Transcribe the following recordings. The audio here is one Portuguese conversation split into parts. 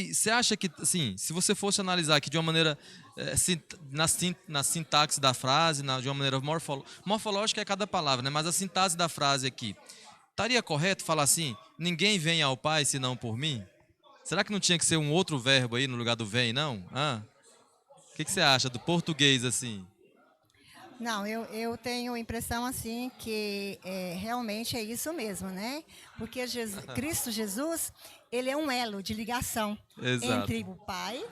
E você acha que, assim, se você fosse analisar aqui de uma maneira, na sintaxe da frase, de uma maneira morfológica é cada palavra, né? Mas a sintaxe da frase aqui, estaria correto falar assim, ninguém vem ao Pai senão por mim? Será que não tinha que ser um outro verbo aí no lugar do vem, não? O que você acha do português, assim? Não, eu tenho a impressão assim que realmente é isso mesmo, né? Porque Cristo Jesus, ele é um elo de ligação entre Exato. o Pai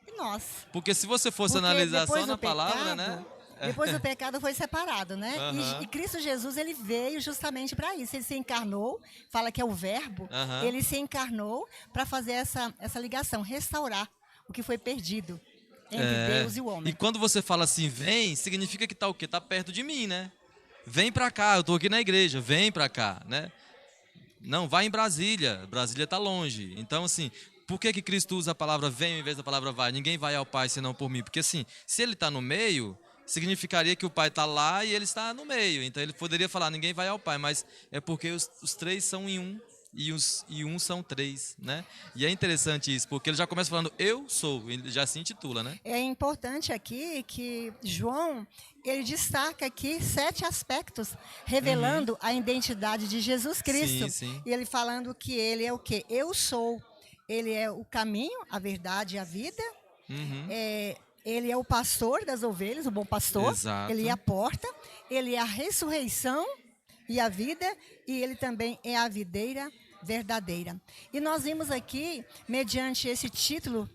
e nós. Porque se você fosse Porque analisar só na palavra, né? depois do pecado foi separado, né? E Aham, Cristo Jesus, ele veio justamente para isso. Ele se encarnou, fala que é o verbo, aham. ele se encarnou para fazer essa ligação, restaurar o que foi perdido entre É. Deus e o E homem. quando você fala assim, vem, significa que tá o quê? Tá perto de mim, né? Vem pra cá, eu tô aqui na igreja, vem pra cá, né? Não, vai em Brasília, Brasília tá longe. Então, assim, por que que Cristo usa a palavra vem em vez da palavra vai? Ninguém vai ao Pai senão por mim. Porque, assim, se ele tá no meio, significaria que o Pai tá lá e ele está no meio. Então, ele poderia falar, ninguém vai ao Pai, mas é porque os três são em um. E um são três, né? E é interessante isso, porque ele já começa falando eu sou, ele já se intitula, né? É importante aqui que João ele destaca aqui 7 aspectos Uhum. revelando a identidade de Jesus Sim, Cristo. sim. E ele falando que ele é o que? Eu sou. Ele é o caminho, a verdade e a vida. Uhum. Ele é o pastor das ovelhas, o bom pastor. Ele é a Exato. porta. Ele é a ressurreição e a vida. E ele também é a videira verdadeira. E nós vimos aqui, mediante esse título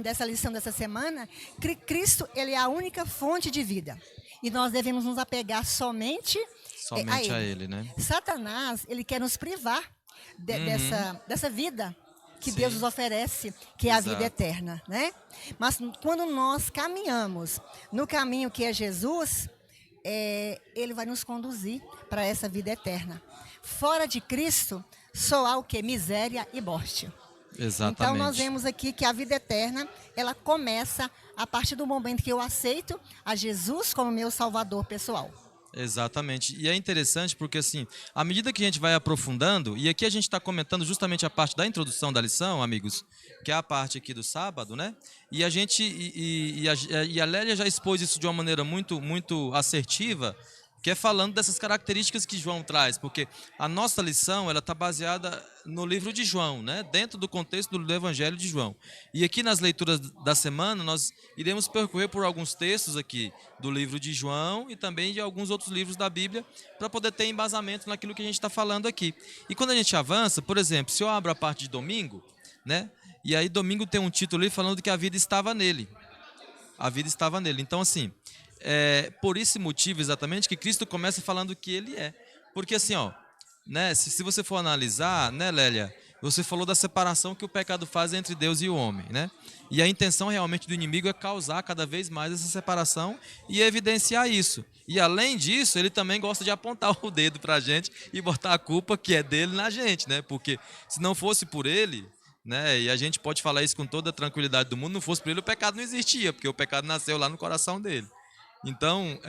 dessa lição dessa semana, que Cristo ele é a única fonte de vida. E nós devemos nos apegar somente a Somente a Ele. ele, né? Satanás, ele quer nos privar Uhum. dessa vida que Deus nos Sim, oferece, que é a vida exato. eterna, né? Mas quando nós caminhamos no caminho que é Jesus, ele vai nos conduzir para essa vida eterna. Fora de Cristo, só há o que? Miséria e morte. Então nós Exatamente. vemos aqui que a vida eterna, ela começa a partir do momento que eu aceito a Jesus como meu salvador pessoal. Exatamente. E é interessante porque, assim, à medida que a gente vai aprofundando, e aqui a gente está comentando justamente a parte da introdução da lição, amigos, que é a parte aqui do sábado, né? E a gente, e a Lélia já expôs isso de uma maneira muito, muito assertiva, que é falando dessas características que João traz, porque a nossa lição ela está baseada no livro de João, né? Dentro do contexto do Evangelho de João. E aqui nas leituras da semana nós iremos percorrer por alguns textos aqui do livro de João e também de alguns outros livros da Bíblia para poder ter embasamento naquilo que a gente está falando aqui. E quando a gente avança, por exemplo, se eu abro a parte de domingo, né? E aí domingo tem um título ali falando que a vida estava nele. A vida estava nele. Então, assim, por esse motivo exatamente que Cristo começa falando que ele é. Porque assim, ó, né, se você for analisar, né, Lélia, você falou da separação que o pecado faz entre Deus e o homem, né? E a intenção realmente do inimigo é causar cada vez mais essa separação e evidenciar isso. E além disso, ele também gosta de apontar o dedo pra gente e botar a culpa que é dele na gente, né? Porque se não fosse por ele, né? E a gente pode falar isso com toda a tranquilidade do mundo, não fosse por ele, o pecado não existia, porque o pecado nasceu lá no coração dele. Então,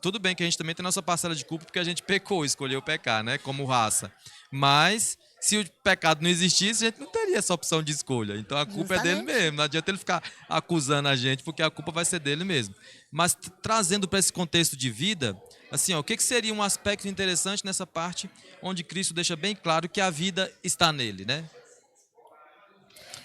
tudo bem que a gente também tem nossa parcela de culpa porque a gente pecou, escolheu pecar, né? Como raça. Mas, se o pecado não existisse, a gente não teria essa opção de escolha. Então, a culpa é dele Justamente. mesmo. Não adianta ele ficar acusando a gente, porque a culpa vai ser dele mesmo. Mas, trazendo para esse contexto de vida, assim, ó, o que, que seria um aspecto interessante nessa parte onde Cristo deixa bem claro que a vida está nele, né?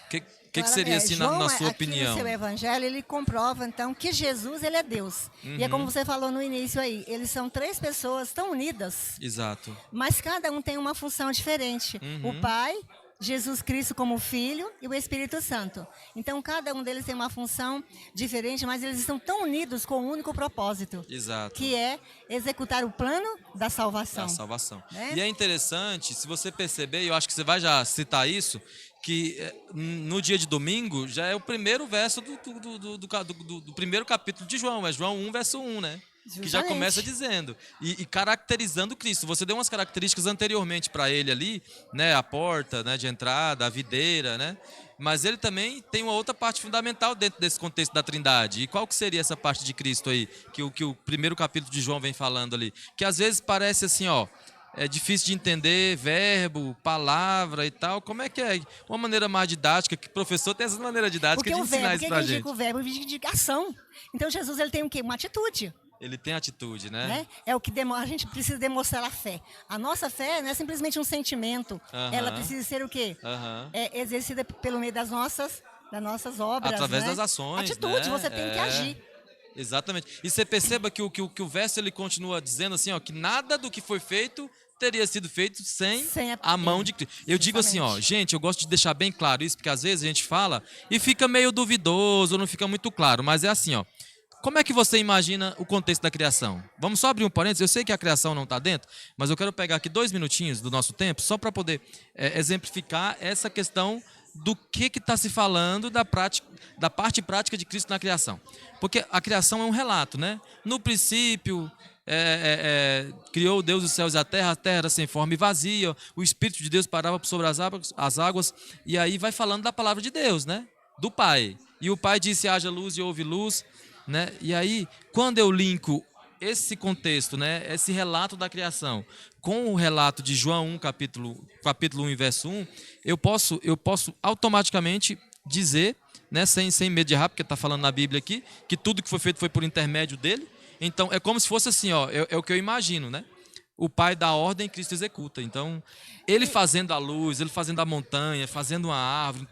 O que seria assim na João, sua aqui no seu opinião? evangelho, ele comprova então que Jesus ele é Deus. E é como Uhum, você falou no início aí, eles são 3 pessoas tão unidas, exato. mas cada um tem uma função diferente. O Uhum, Pai, Jesus Cristo como Filho e o Espírito Santo. Então cada um deles tem uma função diferente, mas eles estão tão unidos com um único propósito, exato. que é executar o plano da Da salvação, salvação. né? E é interessante, se você perceber, e eu acho que você vai já citar isso, que no dia de domingo já é o primeiro verso do primeiro capítulo de João, é João 1, verso 1, né? Que já começa Justamente. dizendo e caracterizando Cristo. Você deu umas características anteriormente para ele ali, né? A porta, né, de entrada, a videira, né? Mas ele também tem uma outra parte fundamental dentro desse contexto da Trindade. E qual que seria essa parte de Cristo aí que o primeiro capítulo de João vem falando ali? Que às vezes parece assim, ó, é difícil de entender verbo, palavra e tal. Como é que é? Uma maneira mais didática, que o professor tem essa maneira didática Porque de o ensinar verbo, o isso que pra que gente. indica o verbo? Indica ação. Então Jesus ele tem o quê? Uma atitude. Ele tem atitude, né? Né? É o que a gente precisa demonstrar a fé. A nossa fé não é simplesmente um sentimento. Ela Aham, precisa ser o quê? aham. É exercida pelo meio das nossas obras. Através Né? das ações, Atitude, né? você tem que agir. Exatamente. E você perceba que o verso ele continua dizendo assim, ó, que nada do que foi feito teria sido feito sem Sem a mão de Cristo. Eu digo assim, ó, justamente. gente, eu gosto de deixar bem claro isso, porque às vezes a gente fala e fica meio duvidoso, não fica muito claro, mas é assim, ó. Como é que você imagina o contexto da criação? Vamos só abrir um parênteses. Eu sei que a criação não está dentro, mas eu quero pegar aqui 2 minutinhos do nosso tempo só para poder exemplificar essa questão do que está se falando da parte prática de Cristo na criação. Porque a criação é um relato, né? No princípio, criou Deus os céus e a terra era sem forma e vazia, o Espírito de Deus parava sobre as águas, e aí vai falando da palavra de Deus, né? Do Pai. E o Pai disse, haja luz e houve luz, né? E aí, quando eu linko esse contexto, né, esse relato da criação, com o relato de João 1, capítulo 1, verso 1, eu posso automaticamente dizer, né, sem medo de errar, porque está falando na Bíblia aqui, que tudo que foi feito foi por intermédio dele. Então, é como se fosse assim, ó, é o que eu imagino, né? O Pai dá ordem, Cristo executa. Então, ele fazendo a luz, ele fazendo a montanha, fazendo uma árvore.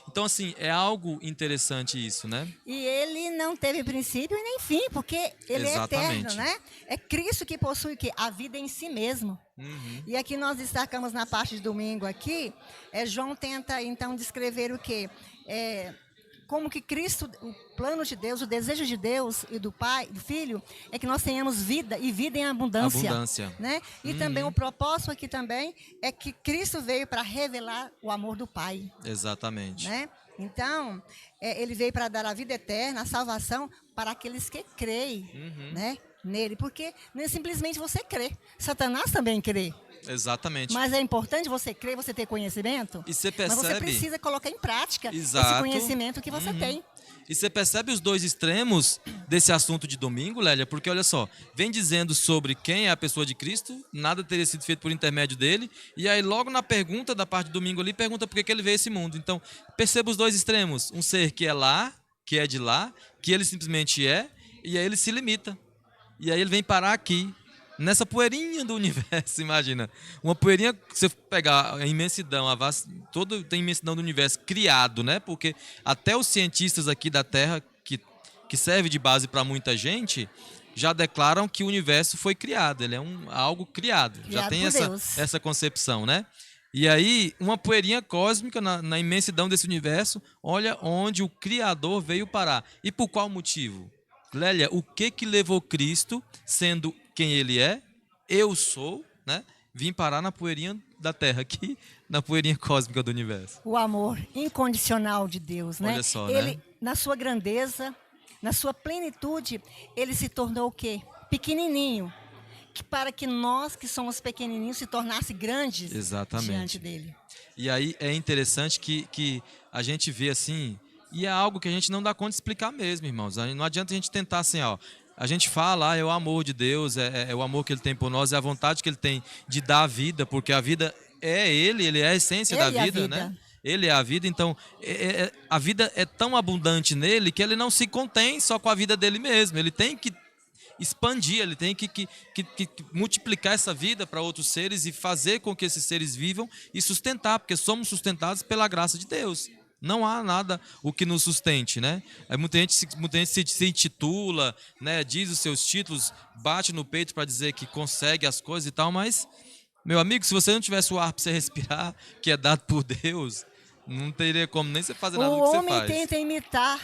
Então, assim, é algo interessante isso, né? E ele não teve princípio e nem fim, porque ele Exatamente. é eterno, né? É Cristo que possui o quê? A vida em si mesmo. E aqui nós destacamos na parte de domingo aqui, João tenta então descrever o quê? Como que Cristo, o plano de Deus, o desejo de Deus e do Pai, do Filho, é que nós tenhamos vida e vida em abundância. Né? E também o propósito aqui também é que Cristo veio para revelar o amor do Pai. Exatamente. Né? Então, ele veio para dar a vida eterna, a salvação para aqueles que creem né, nele. Porque não é simplesmente você crer. Satanás também crê. Exatamente. Mas é importante você crer, você ter conhecimento. E você percebe... Mas você precisa colocar em prática Exato. esse conhecimento que você tem. E você percebe os dois extremos desse assunto de domingo, Lélia? Porque, olha só, vem dizendo sobre quem é a pessoa de Cristo, nada teria sido feito por intermédio dele, e aí logo na pergunta da parte de domingo ali, pergunta por que ele veio a esse mundo. Então, perceba os dois extremos. Um ser que é lá, que é de lá, que ele simplesmente é, e aí ele se limita. E aí ele vem parar aqui, nessa poeirinha do universo, imagina. Uma poeirinha, se você pegar a imensidão, toda a imensidão do universo criado, né? Porque até os cientistas aqui da Terra, que serve de base para muita gente, já declaram que o universo foi criado. Ele é algo criado. Já tem essa concepção, né? E aí, uma poeirinha cósmica na imensidão desse universo, olha onde o Criador veio parar. E por qual motivo? Lélia, o que levou Cristo, sendo quem ele é, eu sou, né? Vim parar na poeirinha da Terra aqui, na poeirinha cósmica do universo. O amor incondicional de Deus, né? Olha só, ele, né? na sua grandeza, na sua plenitude, ele se tornou o quê? Pequenininho. Para que nós, que somos pequenininhos, se tornasse grandes diante dele. E aí é interessante que a gente vê assim, e é algo que a gente não dá conta de explicar mesmo, irmãos. Não adianta a gente tentar assim, ó. A gente fala, é o amor de Deus, é o amor que ele tem por nós, é a vontade que ele tem de dar a vida, porque a vida é ele é a essência da vida, né? Ele é a vida, então a vida é tão abundante nele que ele não se contém só com a vida dele mesmo, ele tem que expandir, ele tem que multiplicar essa vida para outros seres e fazer com que esses seres vivam e sustentar, porque somos sustentados pela graça de Deus. Não há nada o que nos sustente, né? Muita gente se intitula, né? Diz os seus títulos, bate no peito para dizer que consegue as coisas e tal, mas, meu amigo, se você não tivesse o ar para você respirar, que é dado por Deus, não teria como nem você fazer nada do que você faz. O homem tenta imitar.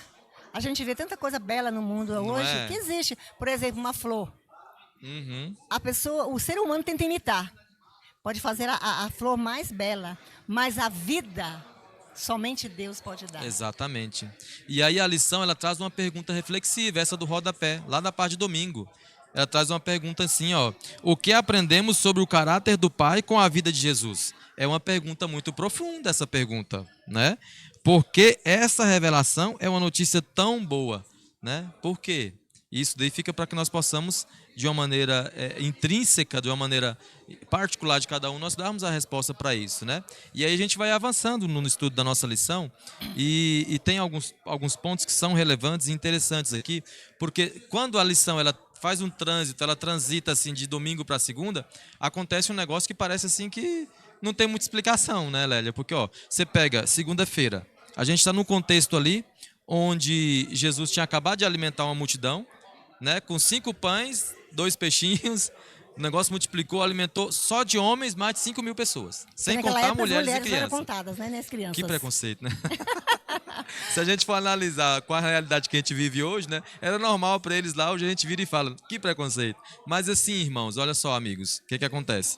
A gente vê tanta coisa bela no mundo hoje que existe. Por exemplo, uma flor. O ser humano tenta imitar. Pode fazer a flor mais bela, mas a vida somente Deus pode dar. Exatamente. E aí a lição, ela traz uma pergunta reflexiva, essa do rodapé, lá da parte de domingo. Ela traz uma pergunta assim, ó: o que aprendemos sobre o caráter do Pai com a vida de Jesus? É uma pergunta muito profunda, essa pergunta, né? Porque essa revelação é uma notícia tão boa, né? Por quê? Isso daí fica para que nós possamos, de uma maneira intrínseca, de uma maneira particular de cada um, nós darmos a resposta para isso, né? E aí a gente vai avançando no estudo da nossa lição e tem alguns pontos que são relevantes e interessantes aqui, porque quando a lição ela faz um trânsito, ela transita assim de domingo para segunda, acontece um negócio que parece assim que não tem muita explicação, né, Lélia? Porque ó, você pega segunda-feira, a gente está num contexto ali onde Jesus tinha acabado de alimentar uma multidão, né, com 5 pães, 2 peixinhos, o negócio multiplicou, alimentou só de homens mais de 5.000 pessoas, sem Naquela contar época, as mulheres e mulheres eram crianças. contadas, né, as crianças. Que preconceito, né? Se a gente for analisar com a realidade que a gente vive hoje, né, era normal para eles lá, hoje a gente vira e fala, que preconceito. Mas assim, irmãos, olha só, amigos, o que acontece?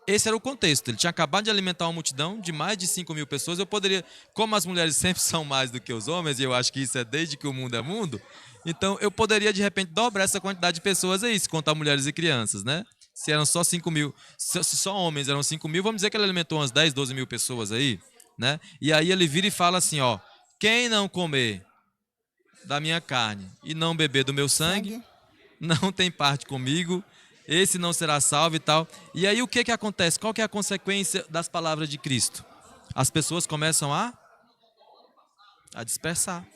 Esse era o contexto. Ele tinha acabado de alimentar uma multidão de mais de 5.000 pessoas. Eu poderia, como as mulheres sempre são mais do que os homens, e eu acho que isso é desde que o mundo é mundo, então eu poderia, de repente, dobrar essa quantidade de pessoas aí, se contar mulheres e crianças, né? Se eram só 5.000, se só homens eram 5.000, vamos dizer que ele alimentou umas 10, 12 mil pessoas aí, né? E aí ele vira e fala assim, ó, quem não comer da minha carne e não beber do meu sangue não tem parte comigo, esse não será salvo e tal. E aí o que acontece? Qual que é a consequência das palavras de Cristo? As pessoas começam a dispersar.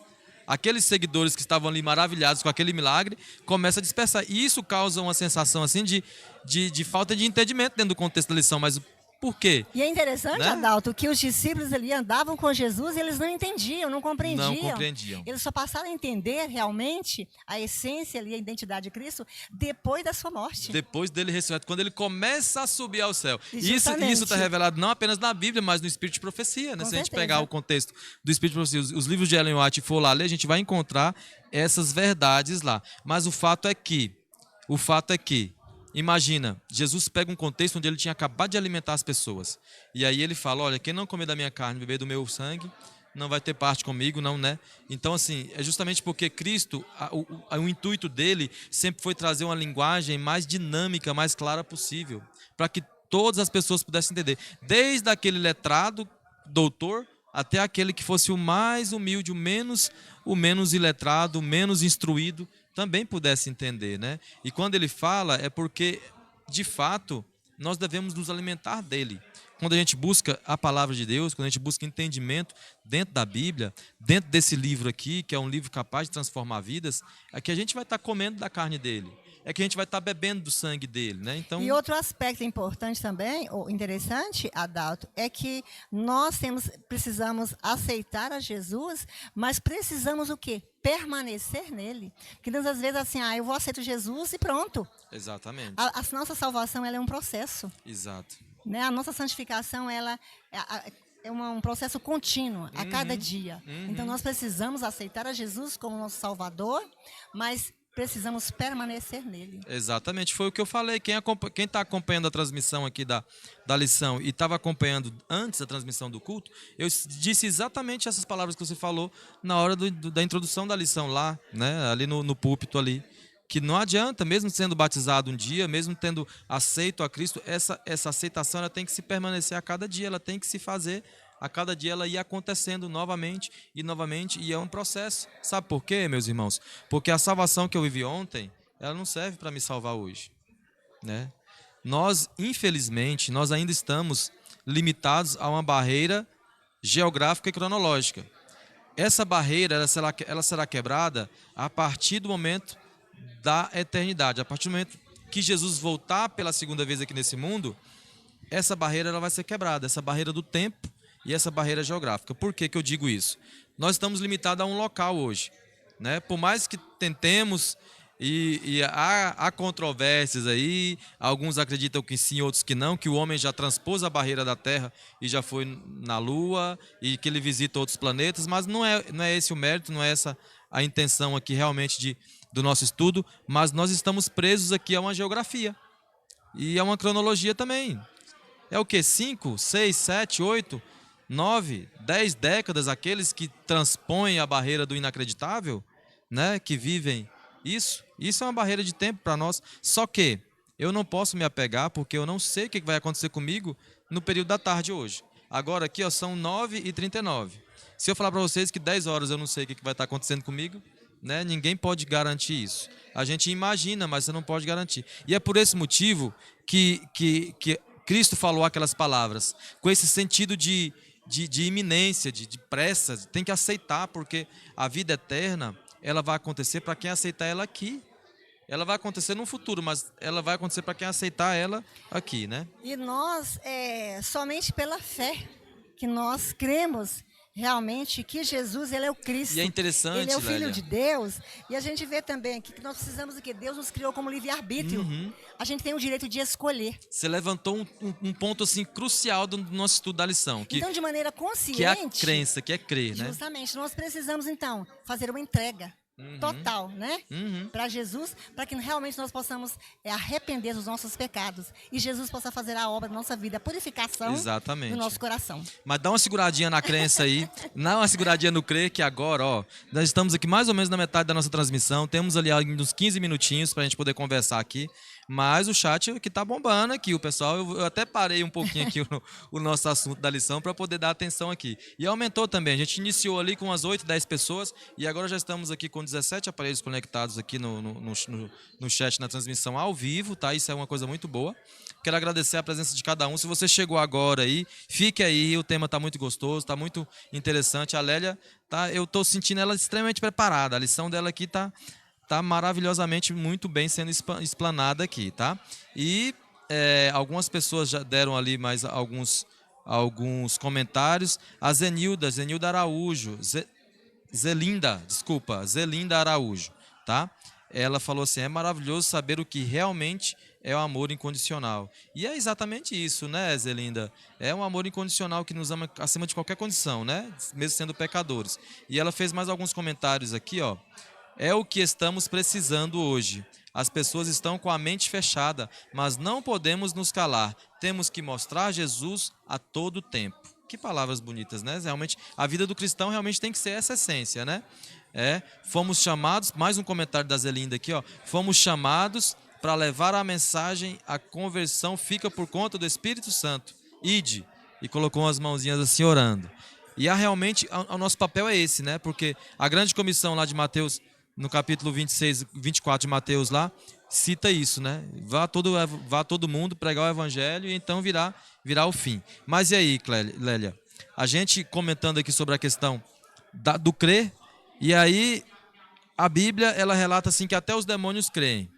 Aqueles seguidores que estavam ali maravilhados com aquele milagre começam a dispersar. E isso causa uma sensação assim de falta de entendimento dentro do contexto da lição. Mas por quê? E é interessante, Né? Adalto, que os discípulos ali andavam com Jesus e eles não entendiam, não compreendiam. Não compreendiam. Eles só passaram a entender realmente a essência ali, a identidade de Cristo, depois da sua morte. Depois dele ressurreto, quando ele começa a subir ao céu. Justamente. Isso está revelado não apenas na Bíblia, mas no Espírito de Profecia. Né? Com Se a gente certeza. pegar o contexto do Espírito de Profecia, os livros de Ellen White e for lá ler, a gente vai encontrar essas verdades lá. Mas o fato é que, imagina, Jesus pega um contexto onde ele tinha acabado de alimentar as pessoas. E aí ele fala, olha, quem não comer da minha carne, beber do meu sangue, não vai ter parte comigo, não, né? Então, assim, é justamente porque Cristo, o intuito dele sempre foi trazer uma linguagem mais dinâmica, mais clara possível, para que todas as pessoas pudessem entender. Desde aquele letrado, doutor, até aquele que fosse o mais humilde, o menos iletrado, o menos instruído, também pudesse entender, né? E quando ele fala, é porque, de fato, nós devemos nos alimentar dele. Quando a gente busca a palavra de Deus, quando a gente busca entendimento dentro da Bíblia, dentro desse livro aqui, que é um livro capaz de transformar vidas, é que a gente vai estar comendo da carne dele, é que a gente vai estar bebendo do sangue dele, né? Então, E outro aspecto importante também, ou interessante, Adalto, é que nós precisamos aceitar a Jesus, mas precisamos o quê? Permanecer nele. Porque às vezes assim, eu vou aceitar Jesus e pronto. exatamente. A nossa salvação ela é um processo. Exato. Né? A nossa santificação ela é um processo contínuo, a cada dia. Então nós precisamos aceitar a Jesus como nosso Salvador, mas precisamos permanecer nele. Exatamente, foi o que eu falei. Quem está acompanhando a transmissão aqui da lição e estava acompanhando antes da transmissão do culto, eu disse exatamente essas palavras que você falou na hora da introdução da lição lá, né, ali no púlpito ali. Que não adianta, mesmo sendo batizado um dia, mesmo tendo aceito a Cristo, essa aceitação ela tem que se permanecer a cada dia, ela tem que se fazer a cada dia, ela ia acontecendo novamente, e é um processo. Sabe por quê, meus irmãos? Porque a salvação que eu vivi ontem, ela não serve para me salvar hoje, né? Nós, infelizmente, nós ainda estamos limitados a uma barreira geográfica e cronológica. Essa barreira ela será quebrada a partir do momento da eternidade. A partir do momento que Jesus voltar pela segunda vez aqui nesse mundo, essa barreira ela vai ser quebrada, essa barreira do tempo e essa barreira geográfica. Por que eu digo isso? Nós estamos limitados a um local hoje, né? Por mais que tentemos, e há controvérsias aí, alguns acreditam que sim, outros que não, que o homem já transpôs a barreira da Terra e já foi na Lua, e que ele visita outros planetas, mas não é esse o mérito, não é essa a intenção aqui realmente do nosso estudo, mas nós estamos presos aqui a uma geografia e a uma cronologia também. É o quê? 5, 6, 7, 8, 9, 10 décadas, aqueles que transpõem a barreira do inacreditável, né? Que vivem isso. Isso é uma barreira de tempo para nós. Só que eu não posso me apegar porque eu não sei o que vai acontecer comigo no período da tarde hoje. Agora aqui, ó, são 9h39. Se eu falar para vocês que 10 horas eu não sei o que vai estar acontecendo comigo, né? Ninguém pode garantir isso. A gente imagina, mas você não pode garantir. E é por esse motivo que Cristo falou aquelas palavras, com esse sentido de iminência, de pressa. Tem que aceitar, porque a vida eterna, ela vai acontecer para quem aceitar ela aqui. Ela vai acontecer no futuro, mas ela vai acontecer para quem aceitar ela aqui, né? E nós, somente pela fé, que nós cremos realmente que Jesus, ele é o Cristo. E é interessante, ele é o Filho Lélia, de Deus. E a gente vê também aqui que nós precisamos de que Deus nos criou como livre-arbítrio. A gente tem o direito de escolher. você levantou um ponto assim crucial do nosso estudo da lição, que, Então, de maneira consciente, que é a crença, que é crer, né? justamente, nós precisamos, então, fazer uma entrega total, né? Para Jesus, para que realmente nós possamos arrepender dos nossos pecados e Jesus possa fazer a obra da nossa vida, a purificação Exatamente. do nosso coração. Mas dá uma seguradinha na crença aí, dá uma seguradinha no crer, que agora, ó, nós estamos aqui mais ou menos na metade da nossa transmissão, temos ali uns 15 minutinhos para a gente poder conversar aqui, mas o chat aqui tá bombando aqui, o pessoal, eu até parei um pouquinho aqui o nosso assunto da lição para poder dar atenção aqui. E aumentou também, a gente iniciou ali com umas 8, 10 pessoas e agora já estamos aqui com 17 aparelhos conectados aqui no chat, na transmissão ao vivo, tá? Isso é uma coisa muito boa. Quero agradecer a presença de cada um. Se você chegou agora aí, fique aí, o tema tá muito gostoso, tá muito interessante. A Lélia, eu tô sentindo ela extremamente preparada, a lição dela aqui tá maravilhosamente muito bem sendo explanada aqui, tá? E algumas pessoas já deram ali mais alguns comentários. A Zenilda Araújo, Zelinda Araújo, tá? Ela falou assim, é maravilhoso saber o que realmente é o amor incondicional. E é exatamente isso, né, Zelinda? É um amor incondicional que nos ama acima de qualquer condição, né? Mesmo sendo pecadores. E ela fez mais alguns comentários aqui, ó. É o que estamos precisando hoje. As pessoas estão com a mente fechada, mas não podemos nos calar. Temos que mostrar Jesus a todo tempo. Que palavras bonitas, né? Realmente, a vida do cristão realmente tem que ser essa essência, né? Fomos chamados, mais um comentário da Zelinda aqui, ó. Fomos chamados para levar a mensagem, a conversão fica por conta do Espírito Santo. Ide. E colocou as mãozinhas assim orando. E realmente, o nosso papel é esse, né? Porque a grande comissão lá de Mateus, no capítulo 26, 24 de Mateus lá, cita isso, né? Vá todo mundo pregar o evangelho e então virá o fim. Mas e aí, Lélia? A gente comentando aqui sobre a questão do crer, e aí a Bíblia, ela relata assim que até os demônios creem.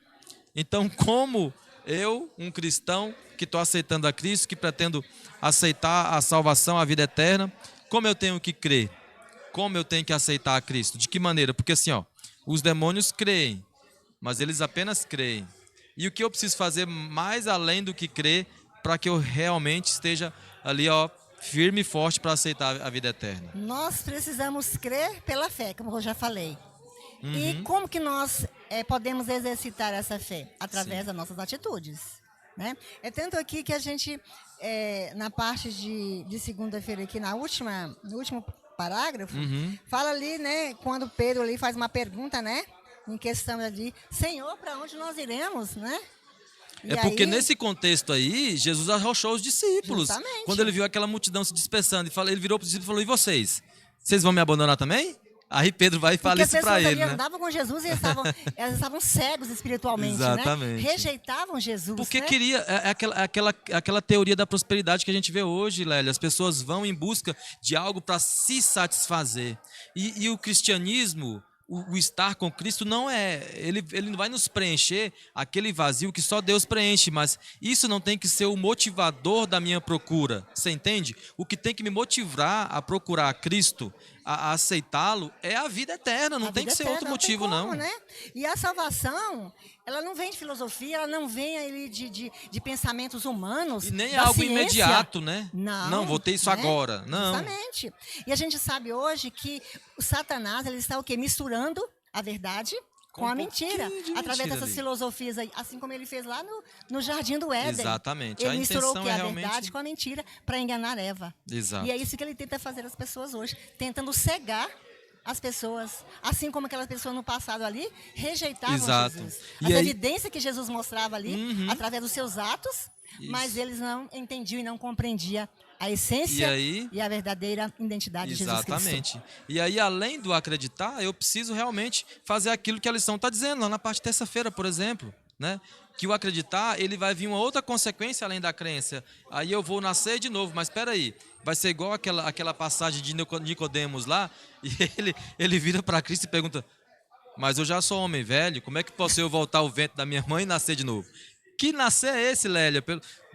Então, como eu, um cristão que estou aceitando a Cristo, que pretendo aceitar a salvação, a vida eterna, como eu tenho que crer? Como eu tenho que aceitar a Cristo? De que maneira? Porque assim, ó, os demônios creem, mas eles apenas creem. E o que eu preciso fazer mais além do que crer para que eu realmente esteja ali, ó, firme e forte para aceitar a vida eterna? Nós precisamos crer pela fé, como eu já falei. E como que nós podemos exercitar essa fé? Através das nossas atitudes, né? É tanto aqui que a gente, na parte de segunda-feira aqui, no último parágrafo, fala ali, né, quando Pedro ali faz uma pergunta, né, em questão de Senhor, para onde nós iremos, né? Porque nesse contexto aí, Jesus arrochou os discípulos. Justamente. Quando ele viu aquela multidão se dispersando, ele virou para os discípulos e falou, e vocês? Vocês vão me abandonar também? Aí Pedro vai e fala isso para ele, né? Andavam com Jesus e eles estavam cegos espiritualmente, exatamente, né? Rejeitavam Jesus, porque né? queria aquela teoria da prosperidade que a gente vê hoje, Lélia. As pessoas vão em busca de algo para se satisfazer. E o cristianismo, o estar com Cristo não ele não vai nos preencher aquele vazio que só Deus preenche, mas isso não tem que ser o motivador da minha procura, você entende? O que tem que me motivar a procurar Cristo, a aceitá-lo, é a vida eterna, não tem que ser outro motivo, não. Né? E a salvação, ela não vem de filosofia, ela não vem ali de pensamentos humanos, e nem é da algo ciência. Imediato, né? Não, vou ter isso, né? agora. Não. Justamente. E a gente sabe hoje que o Satanás, ele está o quê? Misturando a verdade com a mentira, através dessas filosofias aí, assim como ele fez lá no Jardim do Éden. Exatamente. Ele misturou o quê? A realmente... verdade com a mentira para enganar Eva. Exato. E é isso que ele tenta fazer as pessoas hoje, tentando cegar as pessoas, assim como aquelas pessoas no passado ali rejeitavam Jesus. As evidências que Jesus mostrava ali, através dos seus atos, mas eles não entendiam e não compreendiam a essência aí, e a verdadeira identidade de Jesus Cristo. exatamente. E aí, além do acreditar, eu preciso realmente fazer aquilo que a lição está dizendo, lá na parte de terça-feira, por exemplo, né? Que o acreditar, ele vai vir uma outra consequência além da crença. Aí eu vou nascer de novo, mas espera aí, vai ser igual aquela passagem de Nicodemos lá, e ele vira para Cristo e pergunta: mas eu já sou homem velho, como é que posso eu voltar ao ventre da minha mãe e nascer de novo? Que nascer é esse, Lélia?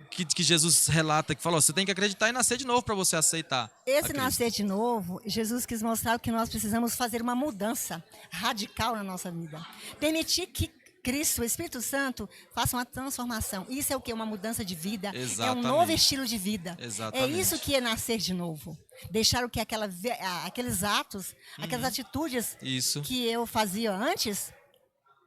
Que Jesus relata, que falou, você tem que acreditar e nascer de novo para você aceitar a Esse Cristo. nascer de novo, Jesus quis mostrar que nós precisamos fazer uma mudança radical na nossa vida. Permitir que Cristo, o Espírito Santo, faça uma transformação. Isso é o que? Uma mudança de vida. Exatamente. É um novo estilo de vida. Exatamente. É isso que é nascer de novo. Deixar o que aqueles atos, aquelas atitudes Isso. que eu fazia antes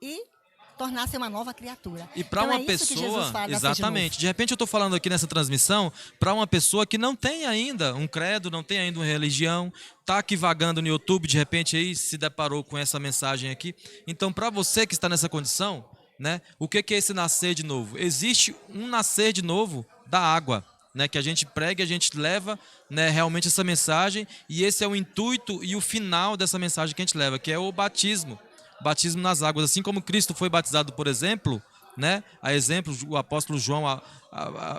e tornar-se uma nova criatura. E para então, uma é isso que Jesus pessoa, fala, nascer exatamente. De repente eu estou falando aqui nessa transmissão para uma pessoa que não tem ainda um credo, não tem ainda uma religião, está aqui vagando no YouTube, de repente aí se deparou com essa mensagem aqui. Então, para você que está nessa condição, né, o que é esse nascer de novo? Existe um nascer de novo da água, né, que a gente prega, a gente leva, né, realmente essa mensagem, e esse é o intuito e o final dessa mensagem que a gente leva, que é o batismo. Batismo nas águas, assim como Cristo foi batizado, por exemplo, né? A exemplo, o apóstolo João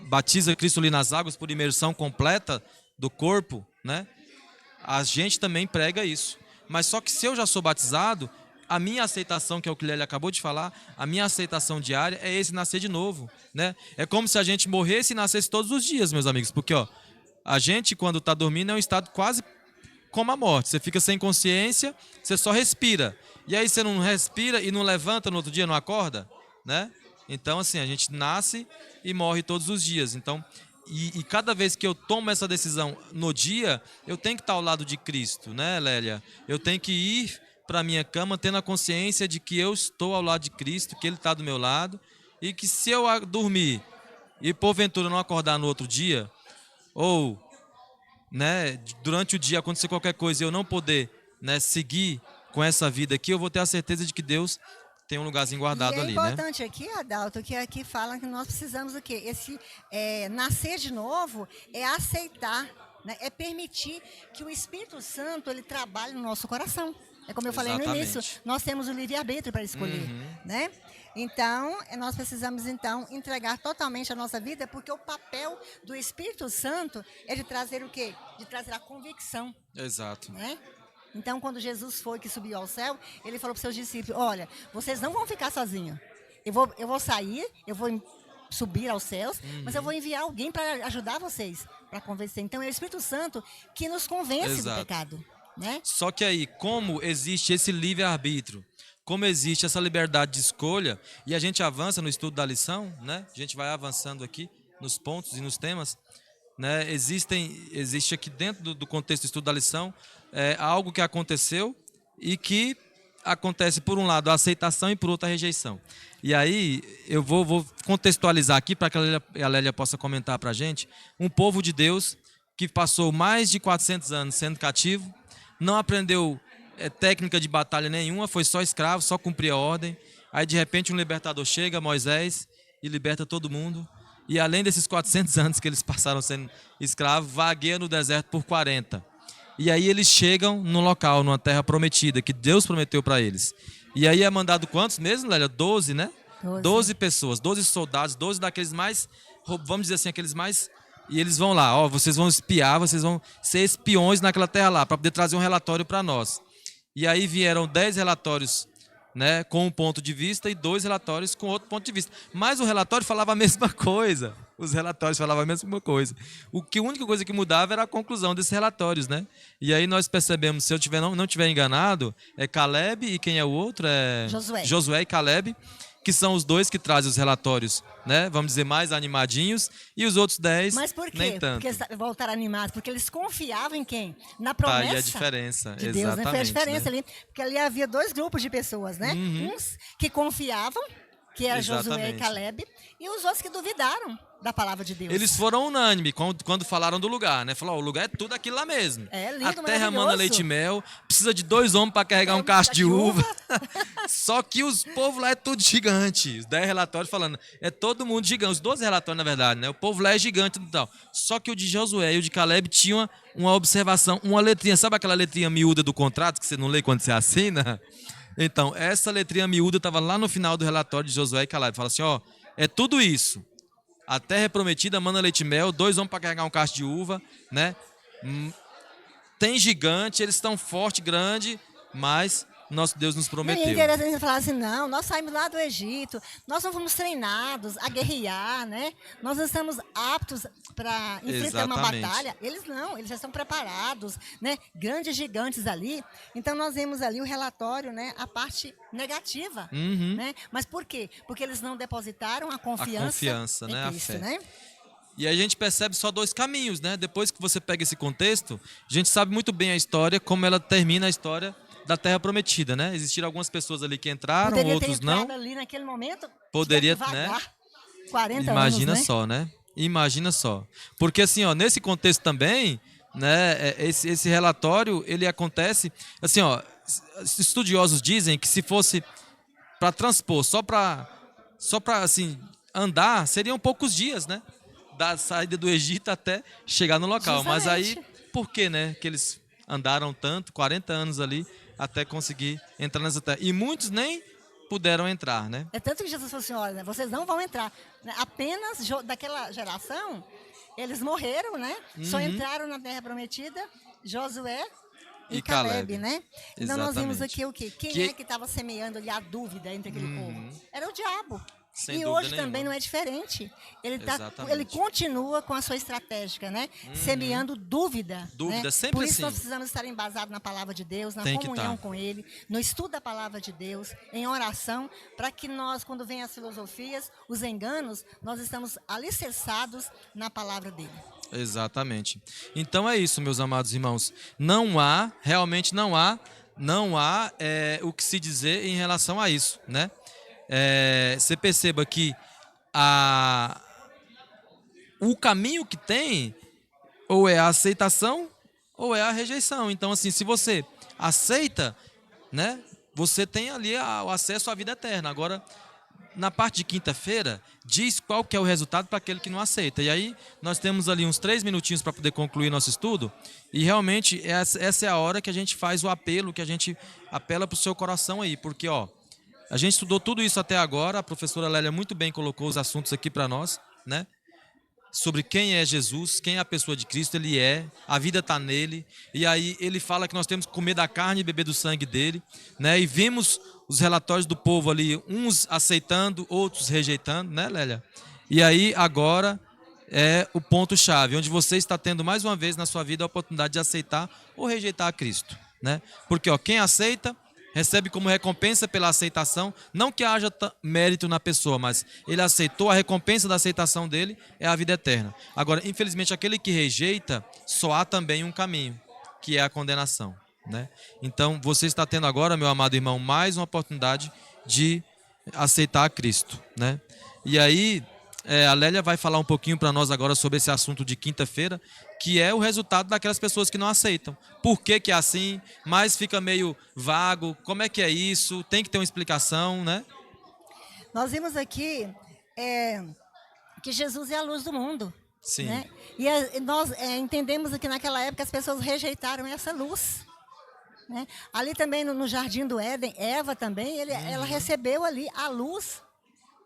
batiza Cristo ali nas águas por imersão completa do corpo, né? A gente também prega isso. Mas só que se eu já sou batizado, a minha aceitação, que é o que ele acabou de falar, a minha aceitação diária é esse nascer de novo, né? É como se a gente morresse e nascesse todos os dias, meus amigos, porque ó, a gente quando está dormindo é um estado quase como a morte. Você fica sem consciência, você só respira. E aí você não respira e não levanta no outro dia, não acorda, né? Então, assim, a gente nasce e morre todos os dias. Então, e cada vez que eu tomo essa decisão no dia, eu tenho que estar ao lado de Cristo, né, Lélia? Eu tenho que ir para a minha cama tendo a consciência de que eu estou ao lado de Cristo, que Ele está do meu lado, e que se eu dormir e porventura não acordar no outro dia, ou, né, durante o dia acontecer qualquer coisa e eu não poder, né, seguir com essa vida aqui, eu vou ter a certeza de que Deus tem um lugarzinho guardado ali, né? É importante aqui, Adalto, que aqui fala que nós precisamos o quê? Esse nascer de novo é aceitar, né? É permitir que o Espírito Santo ele trabalhe no nosso coração. É como eu falei no início, nós temos o livre-arbítrio para escolher, né? Então, nós precisamos então entregar totalmente a nossa vida, porque o papel do Espírito Santo é de trazer o quê? De trazer a convicção. Exato. Né? Então, quando Jesus foi que subiu ao céu, ele falou para os seus discípulos, olha, vocês não vão ficar sozinhos. Eu vou sair, eu vou subir aos céus, mas eu vou enviar alguém para ajudar vocês, para convencer. Então, é o Espírito Santo que nos convence do pecado. Né? Só que aí, como existe esse livre-arbítrio, como existe essa liberdade de escolha, e a gente avança no estudo da lição, né? A gente vai avançando aqui nos pontos e nos temas, né? Existe aqui dentro do contexto do estudo da lição algo que aconteceu e que acontece, por um lado, a aceitação e por outro, a rejeição. E aí, eu vou contextualizar aqui para que a Lélia possa comentar para a gente. Um povo de Deus que passou mais de 400 anos sendo cativo, não aprendeu técnica de batalha nenhuma, foi só escravo, só cumpria a ordem. Aí, de repente, um libertador chega, Moisés, e liberta todo mundo. E além desses 400 anos que eles passaram sendo escravos, vagueia no deserto por 40. E aí eles chegam no local, numa terra prometida, que Deus prometeu para eles. E aí é mandado quantos mesmo, Lélia? 12, né? 12 pessoas, 12 soldados, 12 daqueles mais, vamos dizer assim, aqueles mais... E eles vão lá, ó, vocês vão espiar, vocês vão ser espiões naquela terra lá, para poder trazer um relatório para nós. E aí vieram 10 relatórios, né, com um ponto de vista e 2 relatórios com outro ponto de vista. Mas o relatório falava a mesma coisa. Os relatórios falavam a mesma coisa. A única coisa que mudava era a conclusão desses relatórios, né? E aí nós percebemos, se eu não tiver enganado, é Caleb e quem é o outro? É Josué e Caleb, que são os 2 que trazem os relatórios, né? Vamos dizer, mais animadinhos, e os outros 10 Mas por quê? nem tanto. Porque eles voltaram animados, porque eles confiavam em quem? Na promessa. Aí a diferença, de Deus, né? Foi a diferença, né? Ali, porque ali havia 2 grupos de pessoas, né? Uns que confiavam, que era Josué e Caleb, e os outros que duvidaram. da palavra de Deus. Eles foram unânimes quando falaram do lugar, né? Falou, ó, o lugar é tudo aquilo lá mesmo. É lindo, a terra mana maravilhoso. leite e mel, precisa de 2 homens para carregar um cacho de uva. Só que os povos lá é tudo gigante. Os 10 relatórios falando, é todo mundo gigante. Os 12 relatórios, na verdade, né? O povo lá é gigante e tal. Só que o de Josué e o de Caleb tinham uma observação, uma letrinha. Sabe aquela letrinha miúda do contrato que você não lê quando você assina? Então, essa letrinha miúda estava lá no final do relatório de Josué e Caleb. Fala assim, ó, é tudo isso. A terra é prometida, mana leite e mel, 2 homens para carregar um cacho de uva, né? Tem gigante, eles estão forte, grande, mas nosso Deus nos Não, e prometeu. é interessante falar assim, não, nós saímos lá do Egito, nós não fomos treinados a guerrear, né? Nós estamos aptos para enfrentar uma Exatamente. batalha. Eles não, eles já estão preparados, né? Grandes gigantes ali. Então nós vemos ali o relatório, né? A parte negativa, Uhum. né? Mas por quê? Porque eles não depositaram a confiança, né? em A Cristo, fé. né? E aí a gente percebe só 2 caminhos, né? Depois que você pega esse contexto, a gente sabe muito bem a história, como ela termina a história da Terra Prometida, né? Existiram algumas pessoas ali que entraram, Poderia outros ter não. entrado ali naquele momento, Poderia, tiver que né? vagar 40 Imagina anos, né? só, né? Imagina só. Porque assim, ó, nesse contexto também, né, esse relatório, ele acontece, assim, ó, estudiosos dizem que se fosse para transpor, só para assim andar, seriam poucos dias, né? Da saída do Egito até chegar no local. Mas aí, Justamente. por que, né, que eles andaram tanto, 40 anos ali, até conseguir entrar nessa terra? E muitos nem puderam entrar, né? É tanto que Jesus falou assim, olha, vocês não vão entrar. Apenas daquela geração, eles morreram, né? Só entraram na Terra Prometida Josué e Caleb, né? Então nós vimos Exatamente. aqui o quê? Quem é que estava semeando ali a dúvida entre aquele povo? Era o diabo. Sem E dúvida hoje nenhuma. também não é diferente. Exatamente. Ele continua com a sua estratégia, né? Semeando dúvida. Dúvida, né? sempre Por isso assim. nós precisamos estar embasados na palavra de Deus, na Tem que comunhão tá. com Ele, no estudo da palavra de Deus, em oração, para que nós, quando vem as filosofias, os enganos, nós estamos alicerçados na palavra dele. Exatamente. Então é isso, meus amados irmãos. Realmente não há o que se dizer em relação a isso, né? Você perceba que o caminho que tem ou é a aceitação ou é a rejeição. Então, assim, se você aceita, né, você tem ali o acesso à vida eterna. Agora, na parte de quinta-feira, diz qual que é o resultado para aquele que não aceita. E aí, nós temos ali uns 3 minutinhos para poder concluir nosso estudo. E realmente, essa é a hora que a gente faz o apelo, que a gente apela para o seu coração aí. Porque, ó, a gente estudou tudo isso até agora. A professora Lélia muito bem colocou os assuntos aqui para nós, né? Sobre quem é Jesus, quem é a pessoa de Cristo, ele é, a vida está nele, e aí ele fala que nós temos que comer da carne e beber do sangue dele, né? E vimos os relatórios do povo ali, uns aceitando, outros rejeitando, né, Lélia? E aí agora é o ponto-chave, onde você está tendo mais uma vez na sua vida a oportunidade de aceitar ou rejeitar a Cristo, né? Porque, ó, quem aceita recebe como recompensa pela aceitação, não que haja mérito na pessoa, mas ele aceitou, a recompensa da aceitação dele é a vida eterna. Agora, infelizmente, aquele que rejeita, só há também um caminho, que é a condenação, né? Então, você está tendo agora, meu amado irmão, mais uma oportunidade de aceitar a Cristo, né? E aí, a Lélia vai falar um pouquinho para nós agora sobre esse assunto de quinta-feira, que é o resultado daquelas pessoas que não aceitam. Por que que é assim? Mas fica meio vago. Como é que é isso? Tem que ter uma explicação, né? Nós vimos aqui que Jesus é a luz do mundo. Sim. Né? E nós entendemos que naquela época as pessoas rejeitaram essa luz. Né? Ali também no Jardim do Éden, Eva também, ela recebeu ali a luz.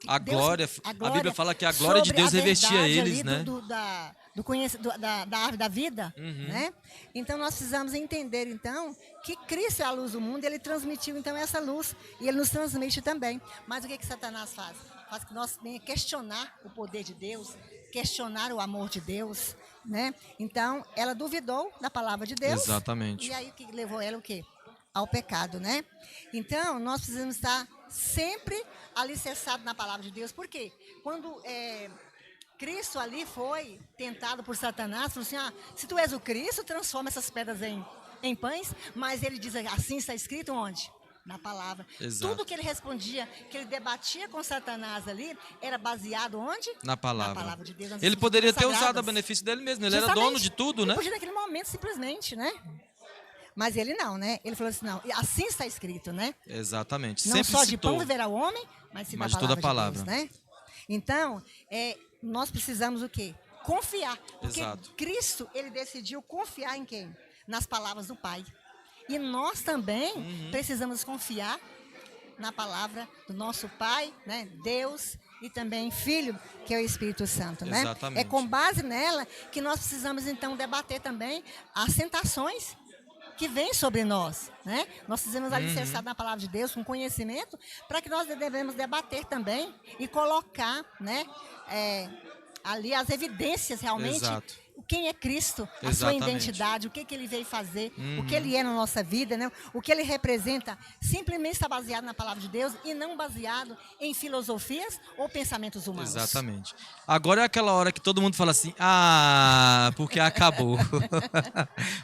A glória, a Bíblia fala que a glória de Deus revestia eles, né? Da árvore da vida, né? Então nós precisamos entender então que Cristo é a luz do mundo, ele transmitiu então essa luz e ele nos transmite também. Mas o que Satanás faz? Faz que nós venhamos questionar o poder de Deus, questionar o amor de Deus, né? Então ela duvidou da palavra de Deus. Exatamente. E aí o que levou ela o quê? Ao pecado, né? Então nós precisamos estar sempre alicerçado na palavra de Deus. Por quê? Quando Cristo ali foi tentado por Satanás, falou assim, se tu és o Cristo, transforma essas pedras em pães, mas ele diz assim, está escrito onde? Na palavra. Exato. Tudo que ele respondia, que ele debatia com Satanás ali, era baseado onde? Na palavra. Na palavra de Deus. Nas Ele poderia ter Escrituras usado a Sagradas. benefício dele mesmo. Ele era Justamente. dono de tudo, né? Ele podia naquele momento, simplesmente, né? Mas ele não, né? Ele falou assim, não, assim está escrito, né? Exatamente. Não Sempre só de citou. pão viverá o homem, mas sim da Mas de toda a palavra de palavra. Deus, né? Então, nós precisamos o quê? Confiar. Porque Exato. Cristo, ele decidiu confiar em quem? Nas palavras do Pai. E nós também precisamos confiar na palavra do nosso Pai, né? Deus e também Filho, que é o Espírito Santo, né? Exatamente. É com base nela que nós precisamos então debater também as tentações que vêm sobre nós, né? Nós precisamos alicerçar na palavra de Deus com conhecimento para que nós devemos debater também e colocar, né? Ali as evidências realmente. Exato. Quem é Cristo, a Exatamente. sua identidade, o que ele veio fazer, o que ele é na nossa vida, né? O que ele representa, simplesmente está baseado na palavra de Deus e não baseado em filosofias ou pensamentos humanos. Exatamente. Agora é aquela hora que todo mundo fala assim, porque acabou.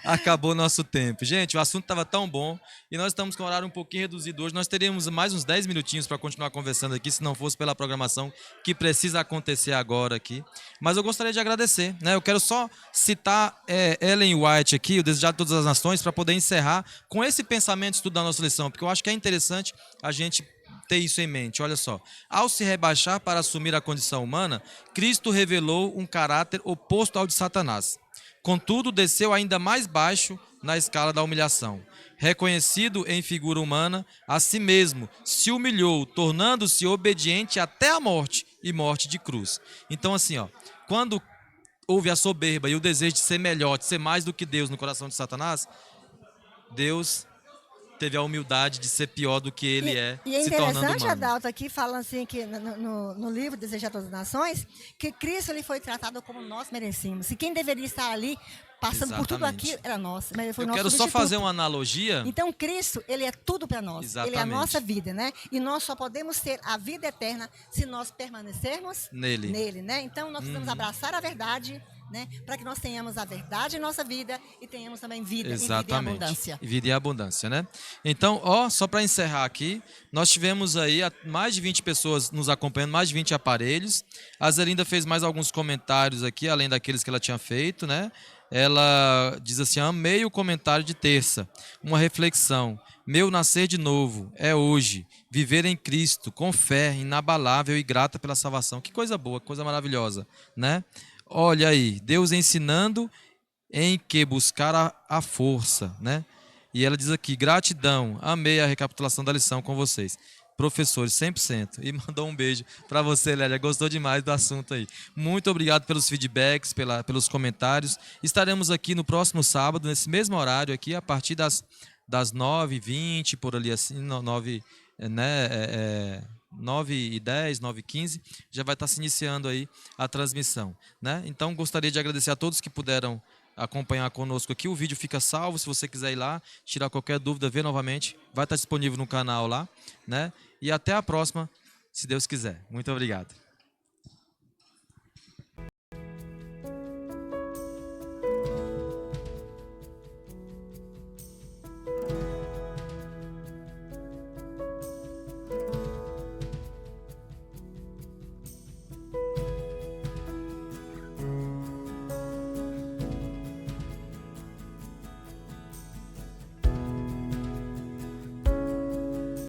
Acabou o nosso tempo. Gente, o assunto estava tão bom e nós estamos com o horário um pouquinho reduzido hoje. Nós teríamos mais uns 10 minutinhos para continuar conversando aqui, se não fosse pela programação que precisa acontecer agora aqui. Mas eu gostaria de agradecer, né? Eu quero só citar Ellen White aqui, o Desejado de Todas as Nações, para poder encerrar com esse pensamento estudo da nossa lição, porque eu acho que é interessante a gente ter isso em mente. Olha só, ao se rebaixar para assumir a condição humana, Cristo revelou um caráter oposto ao de Satanás. Contudo, desceu ainda mais baixo na escala da humilhação. Reconhecido em figura humana, a si mesmo se humilhou, tornando-se obediente até a morte e morte de cruz. Então, assim, ó, quando houve a soberba e o desejo de ser melhor, de ser mais do que Deus no coração de Satanás, Deus teve a humildade de ser pior do que ele E é se tornando interessante, humano. Adalto, aqui falando assim, que no livro Desejar Todas as Nações, que Cristo ele foi tratado como nós merecíamos. E quem deveria estar ali, passando por tudo Exatamente. aquilo, era nós. Mas ele foi Eu nosso quero só substituto. fazer uma analogia. Então, Cristo, ele é tudo para nós. Exatamente. Ele é a nossa vida, né? E nós só podemos ter a vida eterna se nós permanecermos Nele. né? Então, nós precisamos abraçar a verdade, né? Para que nós tenhamos a verdade em nossa vida e tenhamos também vida e vida em abundância. E vida e abundância, né? Então, ó, só para encerrar aqui, nós tivemos aí mais de 20 pessoas nos acompanhando, mais de 20 aparelhos. A Zelinda fez mais alguns comentários aqui, além daqueles que ela tinha feito, né? Ela diz assim, amei o comentário de terça, uma reflexão. Meu nascer de novo é hoje, viver em Cristo, com fé, inabalável e grata pela salvação. Que coisa boa, que coisa maravilhosa, né? Olha aí, Deus ensinando em que buscar a força, né? E ela diz aqui, gratidão, amei a recapitulação da lição com vocês. Professores, 100%. E mandou um beijo para você, Lélia. Gostou demais do assunto aí. Muito obrigado pelos feedbacks, pelos comentários. Estaremos aqui no próximo sábado, nesse mesmo horário aqui, a partir das 9h20, por ali assim, 9h10, 9h15, já vai estar se iniciando aí a transmissão, né? Então, gostaria de agradecer a todos que puderam acompanhar conosco aqui. O vídeo fica salvo, se você quiser ir lá, tirar qualquer dúvida, ver novamente, vai estar disponível no canal lá, né? E até a próxima, se Deus quiser. Muito obrigado.